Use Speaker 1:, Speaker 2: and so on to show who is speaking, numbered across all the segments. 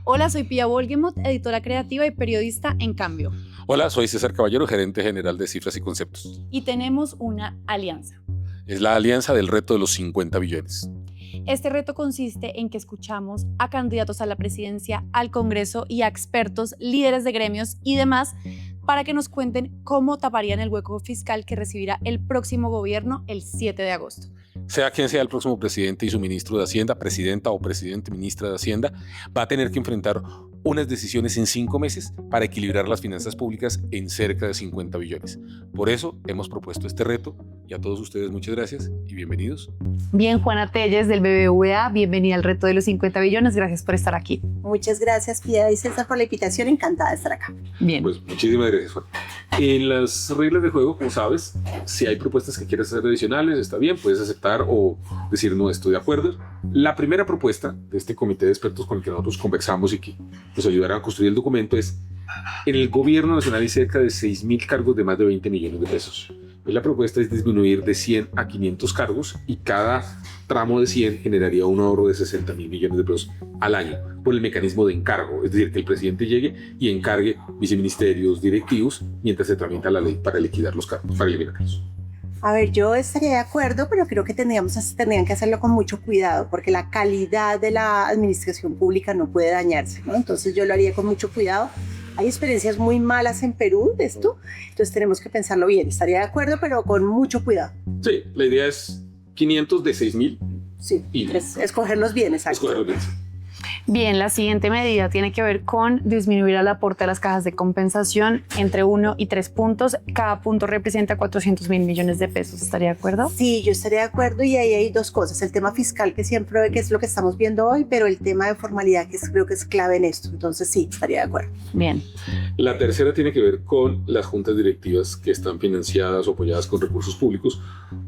Speaker 1: Hola, soy Pia Volgemot, editora creativa y periodista en Cambio.
Speaker 2: Hola, soy César Caballero, gerente general de Cifras y Conceptos.
Speaker 1: Y tenemos una alianza.
Speaker 2: Es la alianza del reto de los 50 billones.
Speaker 1: Este reto consiste en que escuchamos a candidatos a la presidencia, al Congreso y a expertos, líderes de gremios y demás para que nos cuenten cómo taparían el hueco fiscal que recibirá el próximo gobierno el 7 de agosto.
Speaker 2: Sea quien sea el próximo presidente y su ministro de Hacienda, presidenta o presidente ministra de Hacienda, va a tener que enfrentar unas decisiones en 5 meses para equilibrar las finanzas públicas en cerca de 50 billones. Por eso hemos propuesto este reto y a todos ustedes muchas gracias y bienvenidos.
Speaker 1: Bien, Juana Telles del BBVA, bienvenida al reto de los 50 billones, gracias por estar aquí.
Speaker 3: Muchas gracias, Pia y César, por la invitación, encantada de estar acá.
Speaker 1: Bien.
Speaker 2: Pues muchísimas gracias, Juan. En las reglas de juego, como sabes, si hay propuestas que quieres hacer adicionales, está bien, puedes aceptar o decir no estoy de acuerdo. La primera propuesta de este comité de expertos con el que nosotros conversamos y que nos ayudará a construir el documento es: en el gobierno nacional hay cerca de 6.000 cargos de más de 20 millones de pesos. Y la propuesta es disminuir de 100 a 500 cargos y cada tramo de 100 generaría un ahorro de 60.000 millones de pesos al año por el mecanismo de encargo, es decir, que el presidente llegue y encargue viceministerios, directivos, mientras se tramita la ley para liquidar los cargos, para eliminarlos.
Speaker 3: A ver, yo estaría de acuerdo, pero creo que tendrían que hacerlo con mucho cuidado, porque la calidad de la administración pública no puede dañarse, ¿no? Entonces yo lo haría con mucho cuidado. Hay experiencias muy malas en Perú de esto, entonces tenemos que pensarlo bien. Estaría de acuerdo, pero con mucho cuidado.
Speaker 2: Sí, la idea es 500 de 6.000.
Speaker 3: Sí,
Speaker 2: y
Speaker 3: escogerlos bien, exacto.
Speaker 2: Escogerlos bien.
Speaker 1: Bien, la siguiente medida tiene que ver con disminuir el aporte a las cajas de compensación entre 1 y 3 puntos. Cada punto representa 400.000 millones de pesos. ¿Estaría de acuerdo?
Speaker 3: Sí, yo estaría de acuerdo y ahí hay dos cosas. El tema fiscal, que siempre que es lo que estamos viendo hoy, pero el tema de formalidad, que creo que es clave en esto. Entonces sí, estaría de acuerdo.
Speaker 1: Bien.
Speaker 2: La tercera tiene que ver con las juntas directivas que están financiadas o apoyadas con recursos públicos.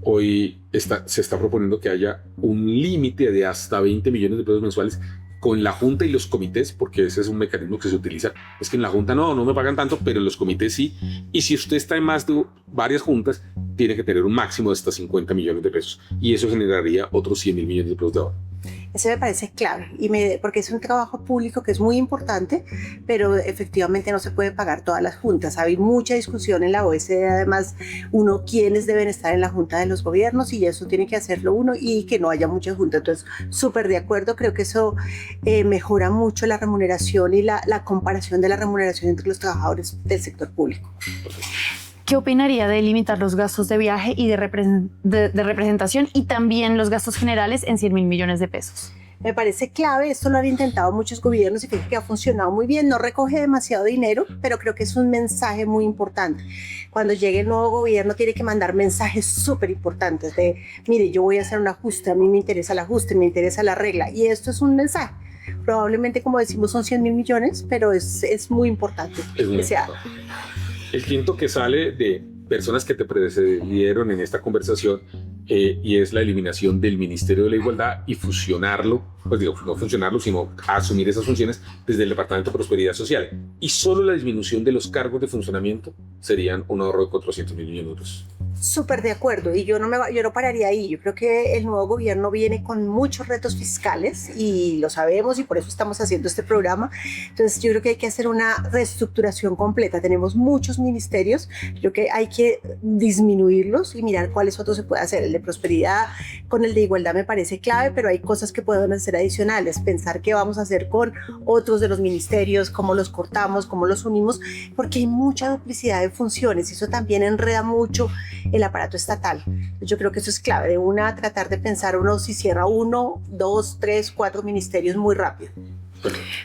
Speaker 2: Hoy se está proponiendo que haya un límite de hasta 20 millones de pesos mensuales con la Junta y los comités, porque ese es un mecanismo que se utiliza. Es que en la Junta no me pagan tanto, pero en los comités sí. Y si usted está en más de varias juntas, tiene que tener un máximo de hasta 50 millones de pesos. Y eso generaría otros 100.000 millones de pesos de ahorro.
Speaker 3: Ese me parece clave, porque es un trabajo público que es muy importante, pero efectivamente no se puede pagar todas las juntas. Hay mucha discusión en la OECD, además, quiénes deben estar en la junta de los gobiernos, y eso tiene que hacerlo uno, y que no haya muchas juntas. Entonces, súper de acuerdo, creo que eso mejora mucho la remuneración y la comparación de la remuneración entre los trabajadores del sector público.
Speaker 1: ¿Qué opinaría de limitar los gastos de viaje y de representación y también los gastos generales en 100.000 millones de pesos?
Speaker 3: Me parece clave, esto lo han intentado muchos gobiernos y creo que ha funcionado muy bien, no recoge demasiado dinero, pero creo que es un mensaje muy importante. Cuando llegue el nuevo gobierno tiene que mandar mensajes súper importantes de, mire, yo voy a hacer un ajuste, a mí me interesa el ajuste, me interesa la regla, y esto es un mensaje. Probablemente, como decimos, son 100.000 millones, pero es muy importante.
Speaker 2: Es muy importante. El quinto que sale de personas que te precedieron en esta conversación y es la eliminación del Ministerio de la Igualdad y fusionarlo, pues digo, no funcionarlo, sino asumir esas funciones desde el Departamento de Prosperidad Social. Y solo la disminución de los cargos de funcionamiento serían un ahorro de 400.000 millones de euros.
Speaker 3: Súper de acuerdo, y yo no pararía ahí. Yo creo que el nuevo gobierno viene con muchos retos fiscales y lo sabemos, y por eso estamos haciendo este programa. Entonces yo creo que hay que hacer una reestructuración completa. Tenemos muchos ministerios, creo que hay que disminuirlos y mirar cuáles otros se puede hacer. El de prosperidad con el de igualdad me parece clave, pero hay cosas que pueden ser adicionales. Pensar qué vamos a hacer con otros de los ministerios, cómo los cortamos, cómo los unimos, porque hay mucha duplicidad de funciones y eso también enreda mucho el aparato estatal. Yo creo que eso es clave, de tratar de pensar si cierra 1, 2, 3, 4 ministerios muy rápido.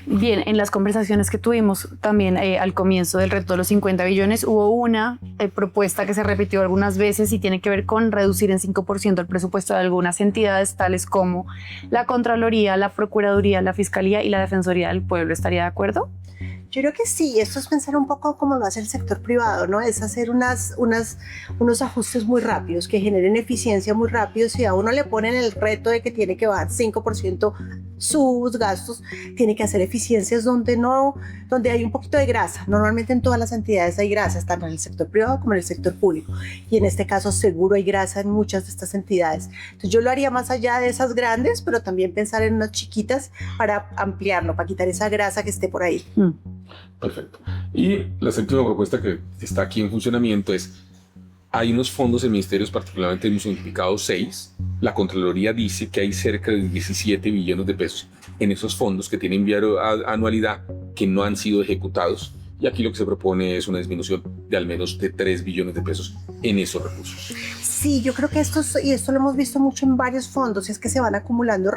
Speaker 1: Bien, en las conversaciones que tuvimos también al comienzo del reto de los 50 billones hubo una propuesta que se repitió algunas veces y tiene que ver con reducir en 5% el presupuesto de algunas entidades tales como la Contraloría, la Procuraduría, la Fiscalía y la Defensoría del Pueblo. ¿Estaría de acuerdo?
Speaker 3: Yo creo que sí, esto es pensar un poco como lo hace el sector privado, ¿no? Es hacer unos ajustes muy rápidos que generen eficiencia muy rápido. Si a uno le ponen el reto de que tiene que bajar 5% sus gastos, tiene que hacer eficiencias donde hay un poquito de grasa. Normalmente en todas las entidades hay grasa, tanto en el sector privado como en el sector público. Y en este caso seguro hay grasa en muchas de estas entidades. Entonces yo lo haría más allá de esas grandes, pero también pensar en unas chiquitas para ampliarlo, para quitar esa grasa que esté por ahí.
Speaker 2: Perfecto. Y la séptima propuesta que está aquí en funcionamiento es: hay unos fondos en ministerios, particularmente hemos identificado 6. La Contraloría dice que hay cerca de 17 billones de pesos en esos fondos que tienen anualidad que no han sido ejecutados. Y aquí lo que se propone es una disminución de al menos de 3 billones de pesos en esos recursos.
Speaker 3: Sí, yo creo que esto lo hemos visto mucho en varios fondos, es que se van acumulando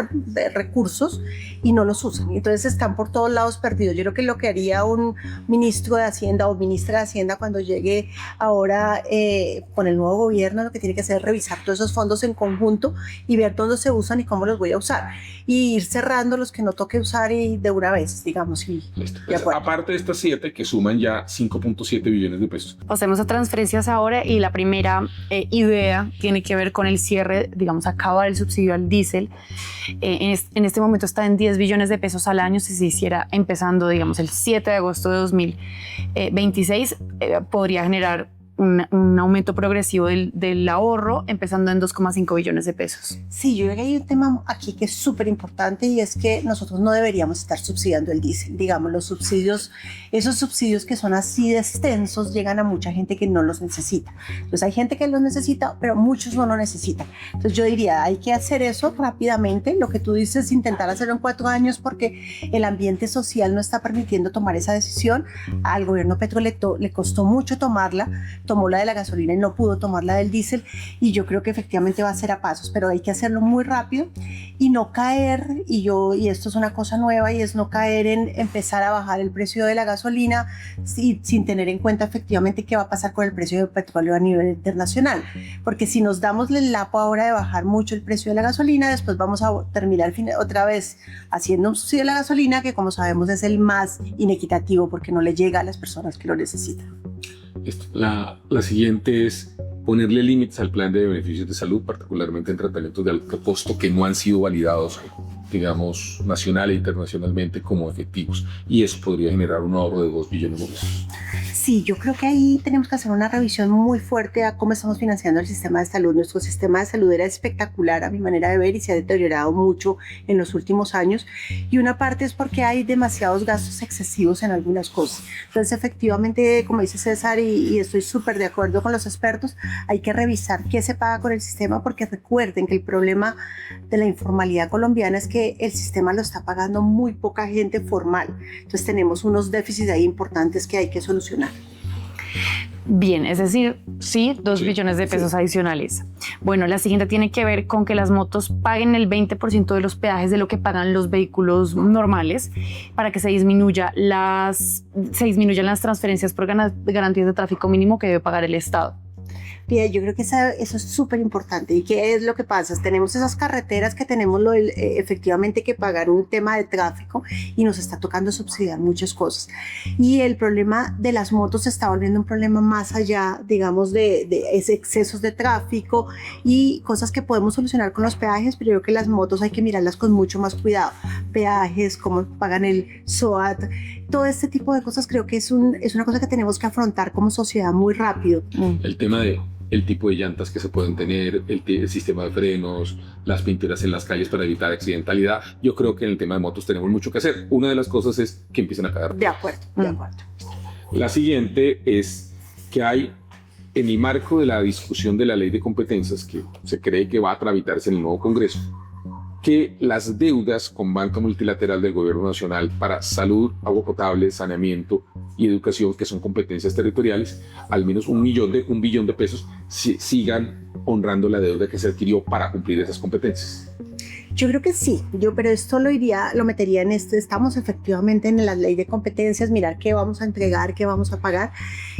Speaker 3: recursos y no los usan. Entonces están por todos lados perdidos. Yo creo que lo que haría un ministro de Hacienda o ministra de Hacienda cuando llegue ahora con el nuevo gobierno, lo que tiene que hacer es revisar todos esos fondos en conjunto y ver dónde se usan y cómo los voy a usar. Y ir cerrando los que no toque usar y de una vez, digamos.
Speaker 2: Listo. Pues, aparte de estas 7 que suman ya 5.7 billones de pesos.
Speaker 1: Pasemos a transferencias ahora y la primera idea tiene que ver con el cierre, digamos, acabar el subsidio al diésel. En este momento está en 10 billones de pesos al año. Si se hiciera empezando, digamos, el 7 de agosto de 2026, podría generar un aumento progresivo del ahorro, empezando en 2,5 billones de pesos.
Speaker 3: Sí, yo creo que hay un tema aquí que es súper importante y es que nosotros no deberíamos estar subsidiando el diésel. Digamos, los subsidios, esos subsidios que son así de extensos, llegan a mucha gente que no los necesita. Entonces hay gente que los necesita, pero muchos no lo necesitan. Entonces yo diría, hay que hacer eso rápidamente. Lo que tú dices, intentar hacerlo en 4 años porque el ambiente social no está permitiendo tomar esa decisión. Al gobierno Petro le costó mucho tomarla. Tomó la de la gasolina y no pudo tomar la del diésel, y yo creo que efectivamente va a ser a pasos, pero hay que hacerlo muy rápido y no caer, y esto es una cosa nueva, y es no caer en empezar a bajar el precio de la gasolina sin tener en cuenta efectivamente qué va a pasar con el precio del petróleo a nivel internacional, porque si nos damos el lapo ahora de bajar mucho el precio de la gasolina, después vamos a terminar otra vez haciendo un subsidio de la gasolina que, como sabemos, es el más inequitativo porque no le llega a las personas que lo necesitan.
Speaker 2: La siguiente es ponerle límites al plan de beneficios de salud, particularmente en tratamientos de alto costo que no han sido validados, digamos, nacional e internacionalmente como efectivos. Y eso podría generar un ahorro de 2 billones de pesos.
Speaker 3: Sí, yo creo que ahí tenemos que hacer una revisión muy fuerte a cómo estamos financiando el sistema de salud. Nuestro sistema de salud era espectacular a mi manera de ver y se ha deteriorado mucho en los últimos años. Y una parte es porque hay demasiados gastos excesivos en algunas cosas. Entonces, efectivamente, como dice César, y estoy súper de acuerdo con los expertos, hay que revisar qué se paga con el sistema, porque recuerden que el problema de la informalidad colombiana es que el sistema lo está pagando muy poca gente formal. Entonces, tenemos unos déficits ahí importantes que hay que solucionar.
Speaker 1: Bien, es decir, sí, 2 billones de pesos adicionales. Bueno, la siguiente tiene que ver con que las motos paguen el 20% de los peajes de lo que pagan los vehículos normales, para que se disminuyan las transferencias por garantías de tráfico mínimo que debe pagar el Estado.
Speaker 3: Bien, yo creo que eso es súper importante. ¿Y qué es lo que pasa? Tenemos esas carreteras que tenemos efectivamente que pagar un tema de tráfico y nos está tocando subsidiar muchas cosas. Y el problema de las motos se está volviendo un problema más allá, digamos, de excesos de tráfico y cosas que podemos solucionar con los peajes, pero yo creo que las motos hay que mirarlas con mucho más cuidado. Peajes, cómo pagan el SOAT, todo este tipo de cosas creo que es una cosa que tenemos que afrontar como sociedad muy rápido.
Speaker 2: El tema de el tipo de llantas que se pueden tener, el sistema de frenos, las pinturas en las calles para evitar accidentalidad. Yo creo que en el tema de motos tenemos mucho que hacer. Una de las cosas es que empiecen a caer.
Speaker 3: De acuerdo, de acuerdo.
Speaker 2: La siguiente es que hay, en el marco de la discusión de la ley de competencias, que se cree que va a tramitarse en el nuevo Congreso, que las deudas con banca multilateral del gobierno nacional para salud, agua potable, saneamiento y educación, que son competencias territoriales, al menos un billón de pesos, sigan honrando la deuda que se adquirió para cumplir esas competencias.
Speaker 3: Yo creo que sí, pero esto lo metería en esto. Estamos efectivamente en la ley de competencias, mirar qué vamos a entregar, qué vamos a pagar.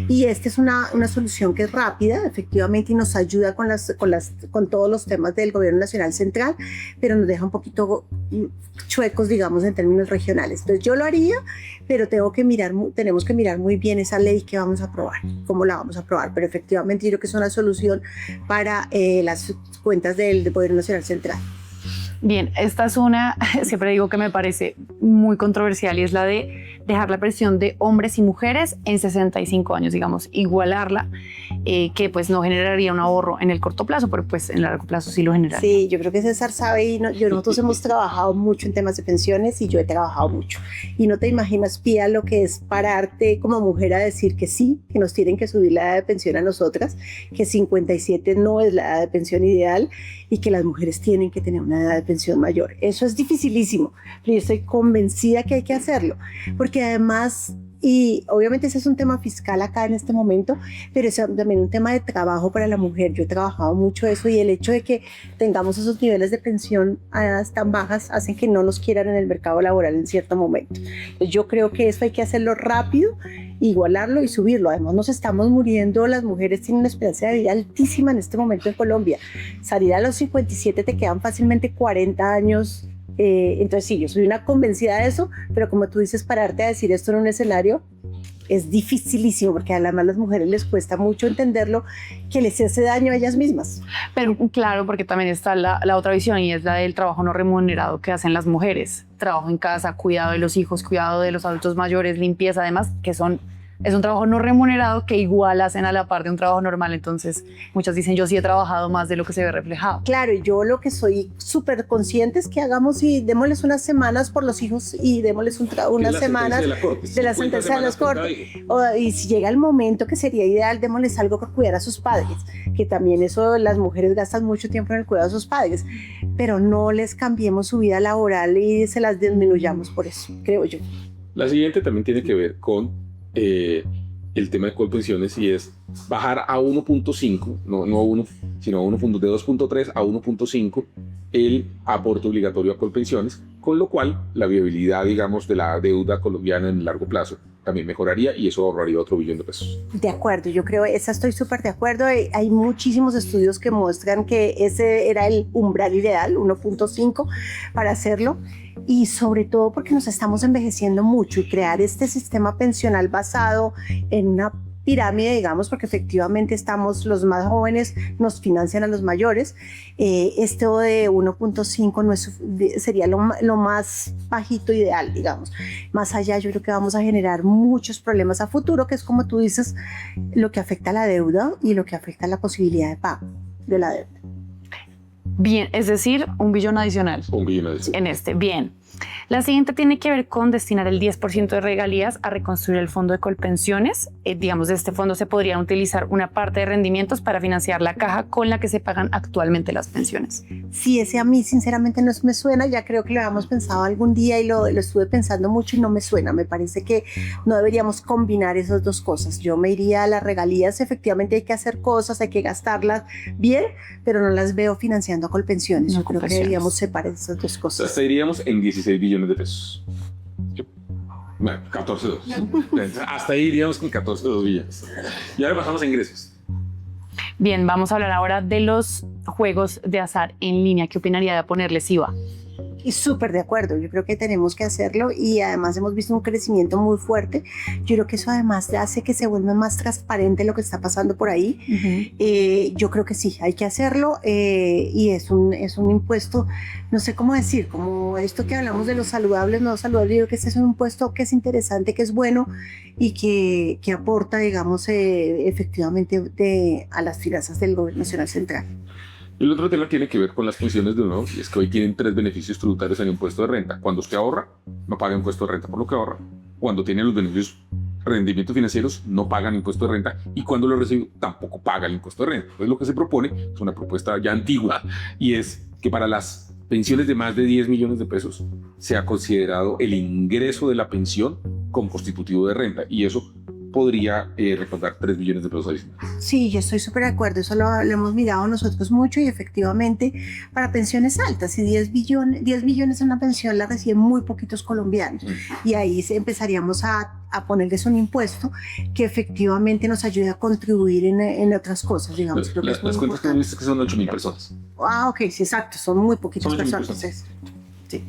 Speaker 3: Y esta es una solución que es rápida, efectivamente, y nos ayuda con todos los temas del Gobierno Nacional Central, pero nos deja un poquito chuecos, digamos, en términos regionales. Entonces yo lo haría, pero tenemos que mirar muy bien esa ley que vamos a aprobar, cómo la vamos a aprobar. Pero efectivamente yo creo que es una solución para las cuentas del Gobierno Nacional Central.
Speaker 1: Bien, esta es una, siempre digo que me parece muy controversial, y es la de dejar la presión de hombres y mujeres en 65 años, digamos, igualarla, que pues no generaría un ahorro en el corto plazo, pero pues en el largo plazo sí lo generaría.
Speaker 3: Sí, yo creo que César sabe, y nosotros hemos trabajado mucho en temas de pensiones, y yo he trabajado mucho. Y no te imaginas, Pía, lo que es pararte como mujer a decir que sí, que nos tienen que subir la edad de pensión a nosotras, que 57 no es la edad de pensión ideal, y que las mujeres tienen que tener una edad de pensión mayor. Eso es dificilísimo, pero yo estoy convencida que hay que hacerlo, porque además, y obviamente ese es un tema fiscal acá en este momento, pero es también un tema de trabajo para la mujer. Yo he trabajado mucho eso, y el hecho de que tengamos esos niveles de pensión a edades tan bajas hacen que no nos quieran en el mercado laboral en cierto momento. Entonces yo creo que esto hay que hacerlo rápido, igualarlo y subirlo. Además nos estamos muriendo, las mujeres tienen una esperanza de vida altísima en este momento en Colombia. Salir a los 57 te quedan fácilmente 40 años. Entonces sí, yo soy una convencida de eso, pero como tú dices, pararte a decir esto en un escenario es dificilísimo, porque además a las mujeres les cuesta mucho entenderlo, que les hace daño a ellas mismas.
Speaker 1: Pero claro, porque también está la otra visión, y es la del trabajo no remunerado que hacen las mujeres. Trabajo en casa, cuidado de los hijos, cuidado de los adultos mayores, limpieza, además, es un trabajo no remunerado que igual hacen a la par de un trabajo normal. Entonces muchas dicen, yo sí he trabajado más de lo que se ve reflejado.
Speaker 3: Claro, y yo lo que soy súper consciente es que hagamos y démosles unas semanas por los hijos, y démosles unas semanas de la sentencia de las Cortes. Y si llega el momento, que sería ideal, démosles algo para cuidar a sus padres, que también eso, las mujeres gastan mucho tiempo en el cuidado de sus padres, pero no les cambiemos su vida laboral y se las disminuyamos por eso, creo yo.
Speaker 2: La siguiente también tiene que ver con el tema de Colpensiones, y es bajar a 1.5, no a 1, sino a 1, de 2.3 a 1.5 el aporte obligatorio a Colpensiones, con lo cual la viabilidad, digamos, de la deuda colombiana en el largo plazo también mejoraría, y eso ahorraría otro billón de pesos.
Speaker 3: De acuerdo, yo creo, estoy súper de acuerdo. Hay muchísimos estudios que muestran que ese era el umbral ideal, 1.5, para hacerlo, y sobre todo porque nos estamos envejeciendo mucho, y crear este sistema pensional basado en una pirámide, digamos, porque efectivamente los más jóvenes nos financian a los mayores. Esto de 1.5 sería lo más bajito ideal, digamos. Más allá, yo creo que vamos a generar muchos problemas a futuro, que es, como tú dices, lo que afecta a la deuda y lo que afecta a la posibilidad de pago de la deuda.
Speaker 1: Bien, es decir, $1 billón adicional.
Speaker 2: $1 billón adicional.
Speaker 1: Bien. La siguiente tiene que ver con destinar el 10% de regalías a reconstruir el fondo de Colpensiones. Digamos, de este fondo se podría utilizar una parte de rendimientos para financiar la caja con la que se pagan actualmente las pensiones.
Speaker 3: Sí, ese a mí sinceramente no me suena. Ya creo que lo habíamos pensado algún día, y lo estuve pensando mucho, y no me suena. Me parece que no deberíamos combinar esas dos cosas. Yo me iría a las regalías. Efectivamente hay que hacer cosas, hay que gastarlas bien, pero no las veo financiando a Colpensiones. Yo creo que deberíamos separar esas dos cosas.
Speaker 2: O sea, estaríamos en 16 billones de pesos. Bueno, 14.2. Hasta ahí iríamos con 14.2 billones. Y ahora pasamos a ingresos.
Speaker 1: Bien, vamos a hablar ahora de los juegos de azar en línea. ¿Qué opinaría de ponerles IVA?
Speaker 3: Y súper de acuerdo, yo creo que tenemos que hacerlo, y además hemos visto un crecimiento muy fuerte. Yo creo que eso además hace que se vuelva más transparente lo que está pasando por ahí. Yo creo que sí, hay que hacerlo, y es un impuesto, no sé cómo decir, como esto que hablamos de los saludables, no saludables. Yo creo que este es un impuesto que es interesante, que es bueno, y que aporta, digamos, efectivamente a las finanzas del Gobierno Nacional Central.
Speaker 2: El otro tema tiene que ver con las pensiones de nuevo, y es que hoy tienen 3 beneficios tributarios en el impuesto de renta. Cuando usted ahorra, no paga impuesto de renta por lo que ahorra. Cuando tiene los beneficios, rendimientos financieros, no pagan impuesto de renta, y cuando lo recibe, tampoco paga el impuesto de renta. Entonces lo que se propone es una propuesta ya antigua, y es que para las pensiones de más de 10 millones de pesos sea considerado el ingreso de la pensión como constitutivo de renta, y eso podría recaudar 3 billones de pesos adicionales.
Speaker 3: Sí, yo estoy súper de acuerdo, eso lo hemos mirado nosotros mucho y efectivamente para pensiones altas, y 10 billones en una pensión la reciben muy poquitos colombianos y ahí empezaríamos a ponerles un impuesto que efectivamente nos ayude a contribuir en otras cosas, digamos. Creo que es muy
Speaker 2: Las cuentas que
Speaker 3: importante.
Speaker 2: viste que son 8.000 personas.
Speaker 3: Ah, ok, sí, exacto, son muy poquitas
Speaker 2: Son 8.000
Speaker 3: personas.
Speaker 2: personas.
Speaker 3: Sí.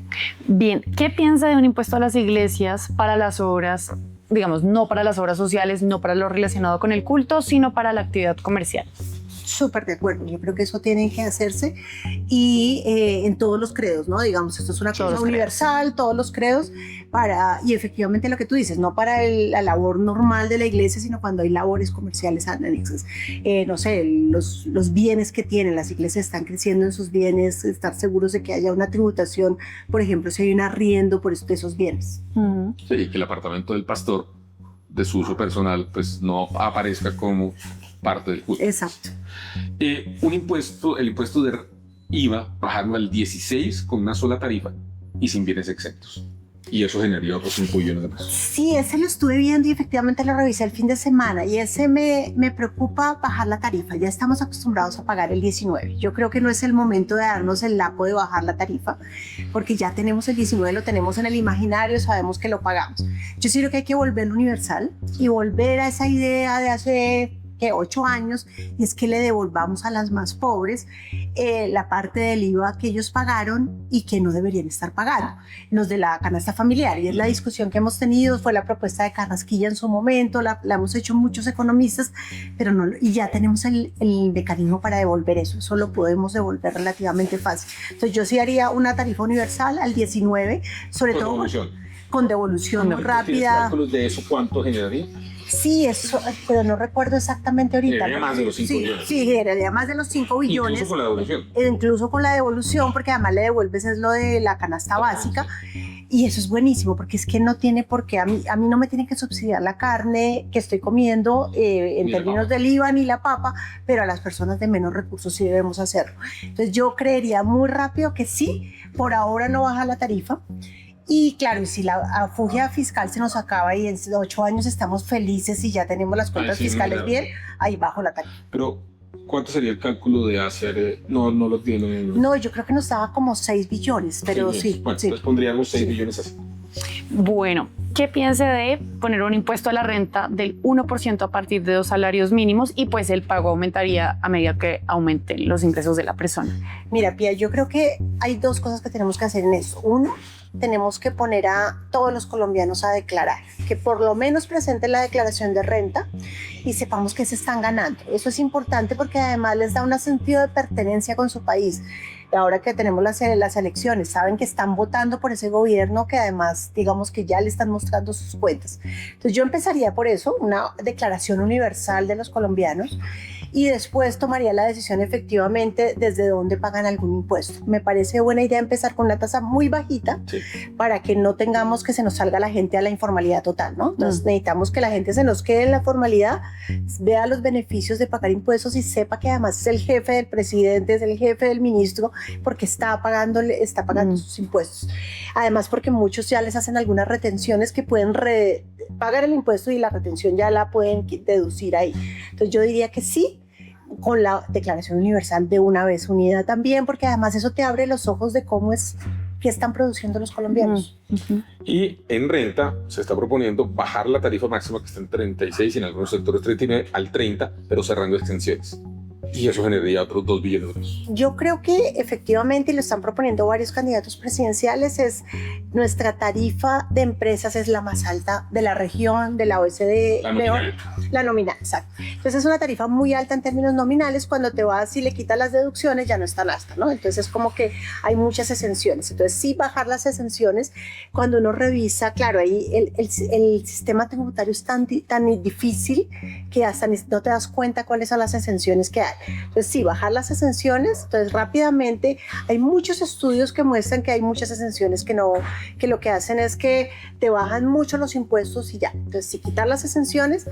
Speaker 1: Bien, ¿qué piensa de un impuesto a las iglesias para las obras, digamos, no para las obras sociales, no para lo relacionado con el culto, sino para la actividad comercial?
Speaker 3: Súper de acuerdo, yo creo que eso tiene que hacerse y en todos los credos, ¿no? Digamos, esto es una
Speaker 1: Todos
Speaker 3: cosa
Speaker 1: los
Speaker 3: universal, todos los credos, y efectivamente lo que tú dices, no para la labor normal de la iglesia, sino cuando hay labores comerciales anexas. No sé, los bienes que tienen, las iglesias están creciendo en sus bienes, estar seguros de que haya una tributación, por ejemplo, si hay un arriendo por esos bienes.
Speaker 2: Sí, y que el apartamento del pastor de su uso personal pues no aparezca como parte del culto.
Speaker 3: Exacto.
Speaker 2: El impuesto de IVA, bajarlo al 16 con una sola tarifa y sin bienes exentos. Y eso generaría otros 5 billones de pesos.
Speaker 3: Sí, ese lo estuve viendo y efectivamente lo revisé el fin de semana y ese me preocupa bajar la tarifa. Ya estamos acostumbrados a pagar el 19. Yo creo que no es el momento de darnos el lapo de bajar la tarifa porque ya tenemos el 19, lo tenemos en el imaginario, sabemos que lo pagamos. Yo sí creo que hay que volverlo universal y volver a esa idea de hace 8 años, y es que le devolvamos a las más pobres la parte del IVA que ellos pagaron y que no deberían estar pagando, los de la canasta familiar. Y es la discusión que hemos tenido, fue la propuesta de Carrasquilla en su momento, la hemos hecho muchos economistas, pero no, y ya tenemos el mecanismo para devolver eso lo podemos devolver relativamente fácil. Entonces yo sí haría una tarifa universal al 19, sobre todo con devolución muy rápida.
Speaker 2: ¿Tienes cálculos de eso cuánto generaría?
Speaker 3: Sí, eso, pero no recuerdo exactamente ahorita.
Speaker 2: Generaría más de los 5 billones.
Speaker 3: Sí, generaría más de los 5 billones.
Speaker 2: Incluso con la devolución.
Speaker 3: Incluso con la devolución, porque además le devuelves es lo de la canasta básica. Y eso es buenísimo, porque es que no tiene por qué, a mí no me tiene que subsidiar la carne que estoy comiendo en términos del IVA ni la papa, pero a las personas de menos recursos sí debemos hacerlo. Entonces yo creería muy rápido que sí, por ahora no baja la tarifa. Y claro, y si la fugia fiscal se nos acaba y en 8 años estamos felices y ya tenemos las cuentas fiscales bien, ahí bajo la tarifa.
Speaker 2: Pero, ¿cuánto sería el cálculo de hacer? No lo tiene.
Speaker 3: No, yo creo que nos daba como 6 billones, pero 6 billones.
Speaker 2: Bueno,
Speaker 3: sí.
Speaker 2: entonces pondríamos 6 billones así.
Speaker 1: Bueno, ¿qué piensa de poner un impuesto a la renta del 1% a partir de 2 salarios mínimos y pues el pago aumentaría a medida que aumenten los ingresos de la persona?
Speaker 3: Mira, Pia, yo creo que hay 2 cosas que tenemos que hacer en eso. Uno, tenemos que poner a todos los colombianos a declarar, que por lo menos presenten la declaración de renta y sepamos que se están ganando. Eso es importante porque además les da un sentido de pertenencia con su país. Y ahora que tenemos las elecciones, saben que están votando por ese gobierno que además, digamos que ya le están mostrando sus cuentas. Entonces yo empezaría por eso, una declaración universal de los colombianos, y después tomaría la decisión efectivamente desde dónde pagan algún impuesto. Me parece buena idea empezar con una tasa muy bajita para que no tengamos que se nos salga la gente a la informalidad total, ¿no? Entonces necesitamos que la gente se nos quede en la formalidad, vea los beneficios de pagar impuestos y sepa que además es el jefe del presidente, es el jefe del ministro, porque está pagando sus impuestos. Además porque muchos ya les hacen algunas retenciones que pueden pagar el impuesto y la retención ya la pueden deducir ahí. Entonces yo diría que sí, con la declaración universal de una vez unida también, porque además eso te abre los ojos de cómo es que están produciendo los colombianos.
Speaker 2: Y en renta se está proponiendo bajar la tarifa máxima, que está en 36 y en algunos sectores 39 al 30, pero cerrando extensiones. Y eso generaría otros 2 billones de pesos.
Speaker 3: Yo creo que efectivamente, y lo están proponiendo varios candidatos presidenciales, es nuestra tarifa de empresas es la más alta de la región, de la OECD. La nominal, exacto. Entonces es una tarifa muy alta en términos nominales. Cuando te vas y le quitas las deducciones ya no es tan alta, ¿no? Entonces es como que hay muchas exenciones. Entonces sí, bajar las exenciones, cuando uno revisa, claro, ahí el sistema tributario es tan difícil que hasta no te das cuenta cuáles son las exenciones que hay. Entonces, sí, bajar las exenciones. Entonces, rápidamente, hay muchos estudios que muestran que hay muchas exenciones que lo que hacen es que te bajan mucho los impuestos y ya. Entonces, si quitar las exenciones,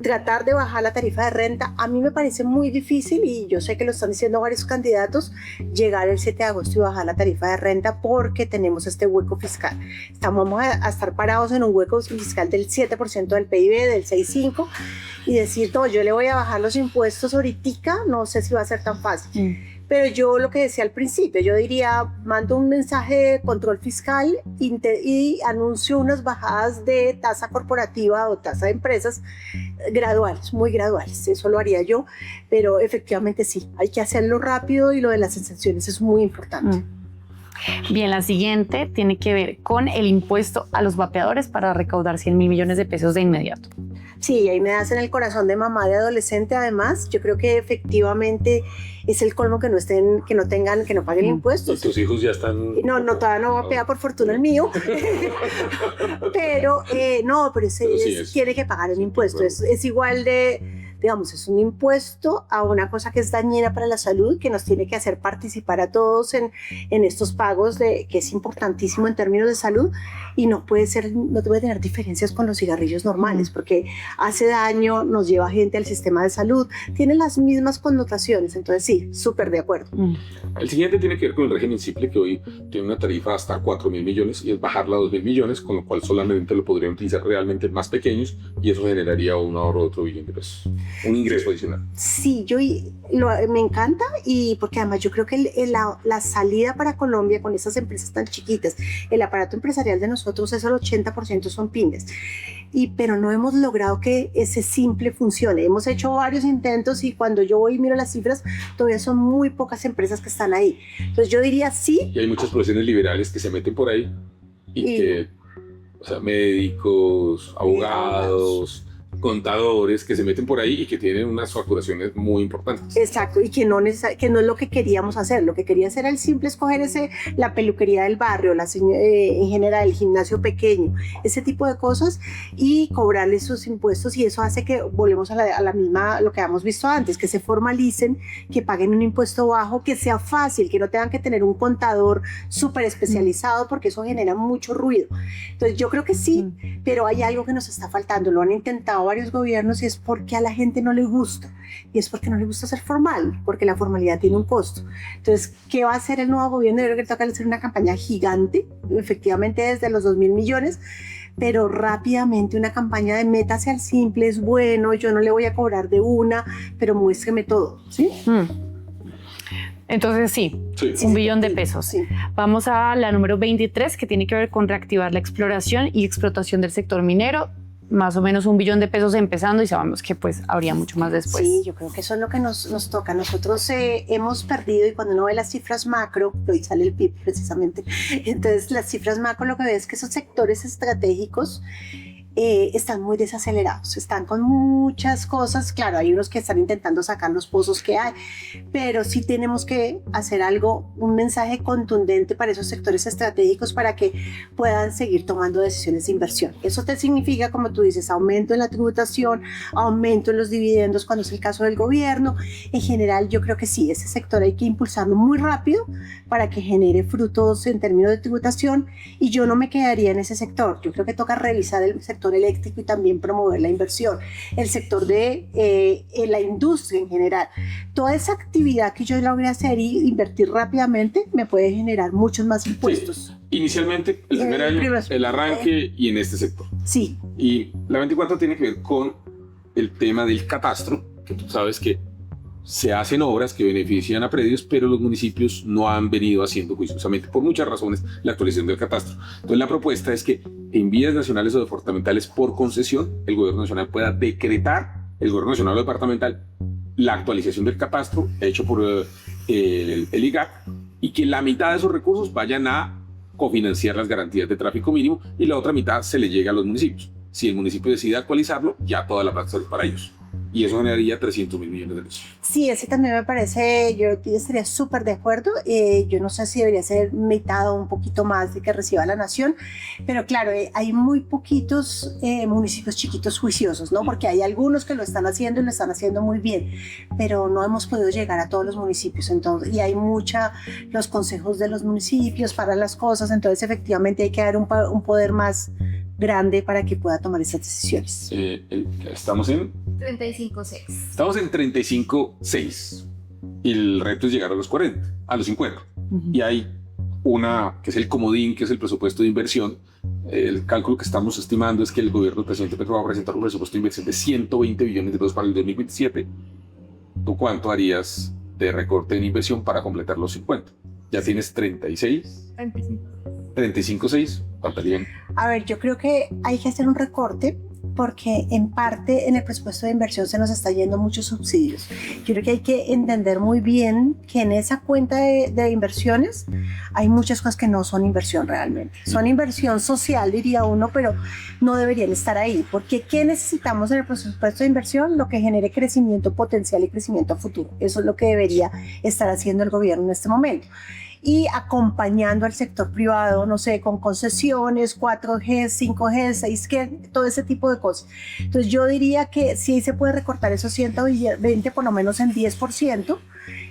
Speaker 3: tratar de bajar la tarifa de renta, a mí me parece muy difícil y yo sé que lo están diciendo varios candidatos, llegar el 7 de agosto y bajar la tarifa de renta porque tenemos este hueco fiscal. Vamos a estar parados en un hueco fiscal del 7% del PIB, del 6,5%, y decir, no, yo le voy a bajar los impuestos ahorita, no sé si va a ser tan fácil. Pero yo lo que decía al principio, yo diría, mando un mensaje de control fiscal y anuncio unas bajadas de tasa corporativa o tasa de empresas graduales, muy graduales. Eso lo haría yo, pero efectivamente sí, hay que hacerlo rápido y lo de las exenciones es muy importante.
Speaker 1: Bien, la siguiente tiene que ver con el impuesto a los vapeadores para recaudar 100.000 millones de pesos de inmediato.
Speaker 3: Sí, ahí me das en el corazón de mamá de adolescente. Además, yo creo que efectivamente es el colmo que no paguen impuestos.
Speaker 2: Y tus hijos ya están...
Speaker 3: No, todavía no vapea por fortuna el mío. pero tiene que pagar el impuesto. Es igual de... Digamos, es un impuesto a una cosa que es dañina para la salud, que nos tiene que hacer participar a todos en estos pagos, que es importantísimo en términos de salud, y no puede tener diferencias con los cigarrillos normales, porque hace daño, nos lleva gente al sistema de salud, tiene las mismas connotaciones. Entonces sí, súper de acuerdo.
Speaker 2: El siguiente tiene que ver con el régimen simple, que hoy tiene una tarifa hasta 4.000 millones y es bajarla a 2.000 millones, con lo cual solamente lo podrían utilizar realmente más pequeños y eso generaría un ahorro de otro billón de pesos. Un ingreso adicional.
Speaker 3: Sí, me encanta, y porque además yo creo que la salida para Colombia con esas empresas tan chiquitas, el aparato empresarial de nosotros es el 80% son pymes, pero no hemos logrado que ese simple funcione. Hemos hecho varios intentos y cuando yo voy y miro las cifras, todavía son muy pocas empresas que están ahí. Entonces yo diría sí.
Speaker 2: Y hay muchas profesiones liberales que se meten por ahí o sea, médicos, abogados, contadores que se meten por ahí y que tienen unas facturaciones muy importantes.
Speaker 3: Exacto, y que no es lo que queríamos hacer. Lo que quería hacer era el simple escoger la peluquería del barrio, en general el gimnasio pequeño, ese tipo de cosas, y cobrarles sus impuestos, y eso hace que volvemos a la misma, lo que habíamos visto antes, que se formalicen, que paguen un impuesto bajo, que sea fácil, que no tengan que tener un contador súper especializado, porque eso genera mucho ruido. Entonces yo creo que sí, pero hay algo que nos está faltando. Lo han intentado varios gobiernos y es porque a la gente no le gusta, y es porque no le gusta ser formal, porque la formalidad tiene un costo. Entonces, ¿qué va a hacer el nuevo gobierno? Yo creo que toca hacer una campaña gigante, efectivamente desde los 2.000 millones, pero rápidamente una campaña de métase al simple, es bueno, yo no le voy a cobrar de una, pero muéstreme todo, ¿sí?
Speaker 1: Entonces sí, un billón de pesos.
Speaker 3: Sí.
Speaker 1: Vamos a la número 23, que tiene que ver con reactivar la exploración y explotación del sector minero. Más o menos 1 billón de pesos empezando, y sabemos que pues habría mucho más después.
Speaker 3: Sí, yo creo que eso es lo que nos toca. Nosotros hemos perdido, y cuando uno ve las cifras macro, hoy sale el PIB precisamente, entonces las cifras macro lo que ves es que esos sectores estratégicos están muy desacelerados, están con muchas cosas. Claro, hay unos que están intentando sacar los pozos que hay, pero sí tenemos que hacer algo, un mensaje contundente para esos sectores estratégicos para que puedan seguir tomando decisiones de inversión. Eso te significa, como tú dices, aumento en la tributación, aumento en los dividendos cuando es el caso del gobierno. En general, yo creo que sí, ese sector hay que impulsarlo muy rápido para que genere frutos en términos de tributación, y yo no me quedaría en ese sector. Yo creo que toca revisar el sector eléctrico y también promover la inversión, el sector de la industria en general. Toda esa actividad que yo logré hacer y invertir rápidamente me puede generar muchos más impuestos.
Speaker 2: Sí. Inicialmente, el primer año, el arranque y en este sector.
Speaker 3: Sí.
Speaker 2: Y la 24 tiene que ver con el tema del catastro, que tú sabes que se hacen obras que benefician a predios, pero los municipios no han venido haciendo juiciosamente, por muchas razones, la actualización del catastro. Entonces la propuesta es que en vías nacionales o departamentales por concesión, el gobierno nacional pueda decretar, el gobierno nacional o departamental, la actualización del catastro hecho por el IGAC, y que la mitad de esos recursos vayan a cofinanciar las garantías de tráfico mínimo y la otra mitad se le llegue a los municipios. Si el municipio decide actualizarlo, ya toda la plata sale para ellos. y eso generaría 300.000 millones de pesos.
Speaker 3: Sí, ese también me parece, yo estaría súper de acuerdo. Yo no sé si debería ser mitad o un poquito más de que reciba la nación, pero claro, hay muy poquitos municipios chiquitos juiciosos, ¿no? Porque hay algunos que lo están haciendo y lo están haciendo muy bien, pero no hemos podido llegar a todos los municipios, entonces, y hay los consejos de los municipios para las cosas, entonces efectivamente hay que dar un poder más grande para que pueda tomar esas decisiones.
Speaker 2: Estamos en
Speaker 4: 35.6.
Speaker 2: Estamos en 35.6 y el reto es llegar a los 40, a los 50. Y hay una que es el comodín, que es el presupuesto de inversión. El cálculo que estamos estimando es que el gobierno del presidente Petro va a presentar un presupuesto de inversión de 120 billones de pesos para el 2027. ¿Tú cuánto harías de recorte en inversión para completar los 50? Ya tienes 36. 35.6, faltarían.
Speaker 3: A ver, yo creo que hay que hacer un recorte porque en parte en el presupuesto de inversión se nos está yendo muchos subsidios. Yo creo que hay que entender muy bien que en esa cuenta de inversiones hay muchas cosas que no son inversión realmente. Son inversión social, diría uno, pero no deberían estar ahí. Porque ¿qué necesitamos en el presupuesto de inversión? Lo que genere crecimiento potencial y crecimiento futuro. Eso es lo que debería estar haciendo el gobierno en este momento. Y acompañando al sector privado, no sé, con concesiones, 4G, 5G, 6G, todo ese tipo de cosas. Entonces yo diría que sí se puede recortar esos 120 por lo menos en 10%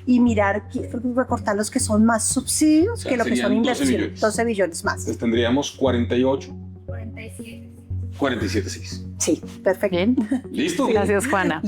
Speaker 3: y mirar, recortar los que son más subsidios, o sea, que lo que son inversiones, 12 billones más.
Speaker 2: Entonces tendríamos 48.
Speaker 4: 47.
Speaker 2: 47.6.
Speaker 3: Sí, perfecto.
Speaker 1: Bien.
Speaker 2: ¿Listo?
Speaker 1: Gracias, Juana.